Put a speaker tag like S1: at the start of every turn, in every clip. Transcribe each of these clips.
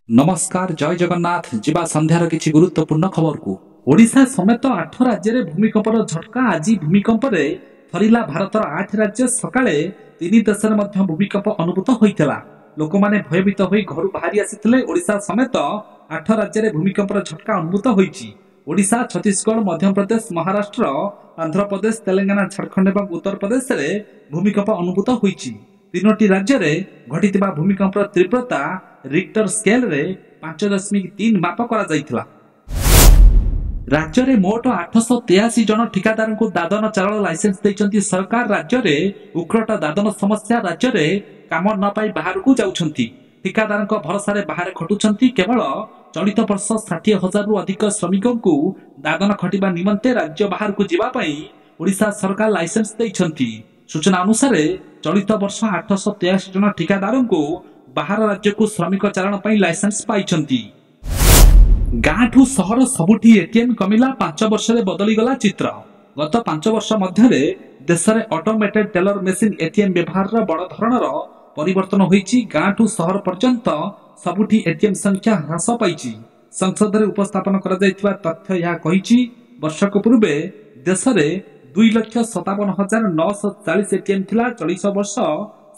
S1: नमस्कार जय जगन्नाथ जीवा संध्यार किछि गुरुत्वपूर्ण खबर को ओडिशा समेत 8 राज्य रे भूमिकंपर झटका आज भूमिकंप रे थरिला भारतर 8 राज्य सकाळे 3 देश रे मध्य भूमिकंप अनुभूत होइतला। लोक माने भयभीत होई घर बाहरी आसिथिले। ओडिशा समेत 8 राज्य रे भूमिकंपर झटका अनुभूत होइछि। ओडिशा, छत्तीसगढ़, मध्य प्रदेश, महाराष्ट्र, आंध्र प्रदेश, तेलंगाना, झारखंड एवं उत्तर प्रदेश रे भूमिकंप अनुभूत होइछि। तीनोटी राज्य रे घटितिबा भूमिकंपर तीव्रता रिक्टर स्केल रे 5.3 माप करा जाइथिला। राज्य रे मोट 883 जन ठिकादार को दादन चालाण लाइसेंस दैछंती सरकार। राज्य रे उग्रट दादन समस्या राज्य रे काम न पाई बाहर को जाउछंती। ठिकादार को भरोसा रे बाहर खटुछंती। केवल चलित वर्ष 60,000 रु अधिक श्रमिकों को दादन खटिबा निमंते राज्य बाहर को जिबा पई ओडिशा सरकार लाइसेंस दैछंती। सूचना अनुसार चलित वर्ष 883 जन ठिकादार को बाहर राज्य को श्रमिक चालाण पई लाइसेंस पाइछंती। गाँ ठू सहर सबुठी एटीएम कमिला। 5 वर्ष रे बदली गला चित्र। गत 5 वर्ष मध्यरे देश रे ऑटोमेटेड टेलर मेसिन एटीएम व्यवहार रो बड़ धरणर परिवर्तन होईची। गाँ ठू सहर पर्यंत सबुठी एटीएम संख्या ह्रास पाइची। संसद रे उपस्थापन करा जायतिबा तथ्य या कहिची वर्षक पूर्वे देश रे 2,57,940 एटीएम थिला। 40 वर्ष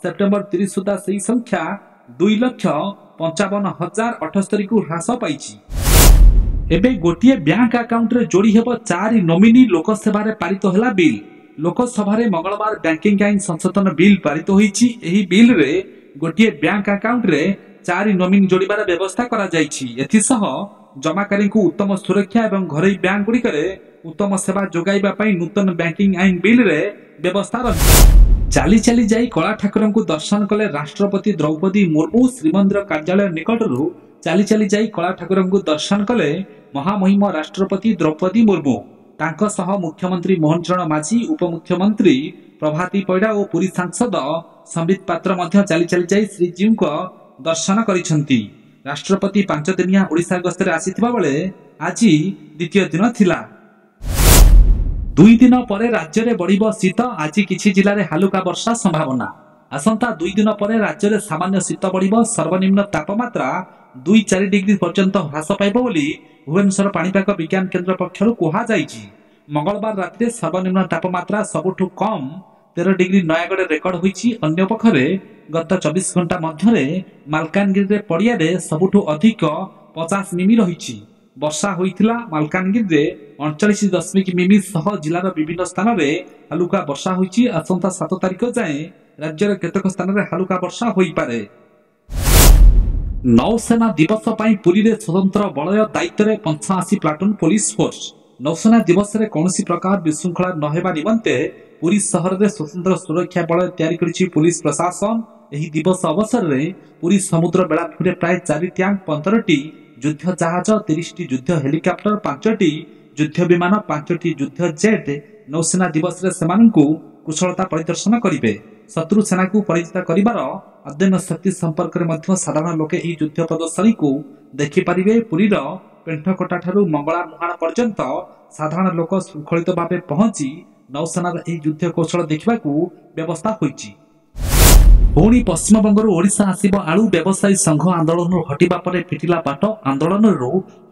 S1: सेप्टेम्बर 30 सुधा सेही संख्या 2,55,078 को ह्रास पाइछि। एबे गोटिए बैंक अकाउंट रे जोड़ी हेबो 4 नोमिनी। लोकसभा रे पारित होला बिल। लोकसभा रे मंगलवार बैंकिंग आईन संशोधन बिल पारित होईछि। एही बिल रे गोटिए बैंक अकाउंट रे 4 नोमिनी जोड़िबार व्यवस्था करा जाईछि। एथिसह जमाकारी को उत्तम सुरक्षा एवं घरोई बैंक गुडी करे उत्तम सेवा जोगाइबा पई नूतन बैंकिंग आईन बिल रे व्यवस्था रही। चाली चाली जाई कला ठाकुर को दर्शन कले राष्ट्रपति द्रौपदी मुर्मू। श्रीमंदिर कार्यालय निकटरू चाली चाली जाई कला ठाकुर को दर्शन कले महामहिम राष्ट्रपति द्रौपदी मुर्मू। तांको सह मुख्यमंत्री मोहन चरण माझी, उपमुख्यमंत्री प्रभाती पैडा और पुरी सांसद संबित पात्र मध्य चाली चाली जाई श्रीजीव को दर्शन करिसंती। राष्ट्रपति 5 दिनिया ओडिशा गस्तर आसीथिबा बेले आज द्वितीय दिन थिला। 2 दिन पर राज्य में बढ़िबो शीत। आज किछि जिले में हालुका वर्षा संभावना। आसंता 2 दिन पर राज्य में सामान्य शीत बढ़िबो। सर्वनिम्न तापमात्रा 2-4 डिग्री पर्यंत ह्रास पाइबो बोली भुवनेश्वर पाणीपाग विज्ञान केन्द्र पक्षरु कुहा जायछि। मंगलवार राति में सर्वनिम्न तापमात्रा सबुठु कम 13 डिग्री नयागढ़ रेकर्ड होईछि। अन्य पक्षरे गत 24 घंटा मध्यरे मालकानगिरी रे पड़िया रे सबुठु अधिक 50 मिमी रहिछि। वर्षा होइथिला। मालकानगिरी रे 39 मिमी सह जिलार विभिन्न स्थान रे हालुका वर्षा होइछि। आसंता 7 तारिख जाए राज्यर केतक स्थान रे हालुका वर्षा होई पारे। नौसेना दिवस पई पुरी रे स्वतंत्र बलय दायित्व रे 85 प्लाटून पुलिस फोर्स। नौसेना दिवस रे कोनोसी प्रकार विशृंखला न हेबा निमंते पुरी शहर रे स्वतंत्र सुरक्षा बलय तयारी करिछि पुलिस प्रशासन। एही दिवस अवसर रे पुरी समुद्र बेलाभूमि रे प्राय 4 टैंक, 15टी युद्ध जहाज, 30टी युद्ध हेलिकॉप्टर, 5टी युद्ध विमान, 5टी युद्ध जेट नौसेना दिवस रे सेमानकु कुशलता परिदर्शन करिवे। शत्रु सेना को पराजित करिवार अध्ययन शक्ति संपर्क रे मध्य साधारण लोके एही युद्ध प्रदर्शनी को देखि परिवे। पुरी रो पेंठकोटा ठारू मंगला मुहाण पर्यंत साधारण लोक शृंखलित भावे पहुंची नौसेनार एही युद्ध कौशल देखिबाकू व्यवस्था होईची। पुणी पश्चिमबंग ओडिशा आसिबो आलू व्यवसायी संघ आंदोलन हटिबा परे फिटिला पाट। आंदोलन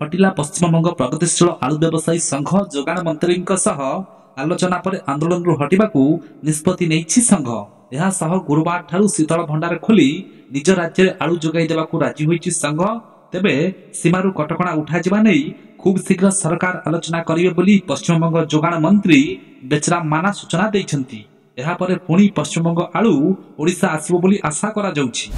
S1: हटिला पश्चिमबंग प्रगतिशील आलू व्यवसायी संघ। जोगाण मंत्री सह आलोचना पर आंदोलन हटिबाकू निष्पत्ति नेइछि संघ। यह सह गुरुवार ठारू शीतल भंडार खोली निज राज्य में आलू जोगाई देबाकू राजी होईछि संघ। तेबे सीमारू कटकणा उठा जिबा नै खूब शीघ्र सरकार आलोचना करिवे बोली पश्चिमबंग जोगाण मंत्री बेचराम माना सूचना दैछंती। एहा परे पुणी पश्चिमबंग आलू ओडिशा आसिबो बोली आशा करा जाउछि।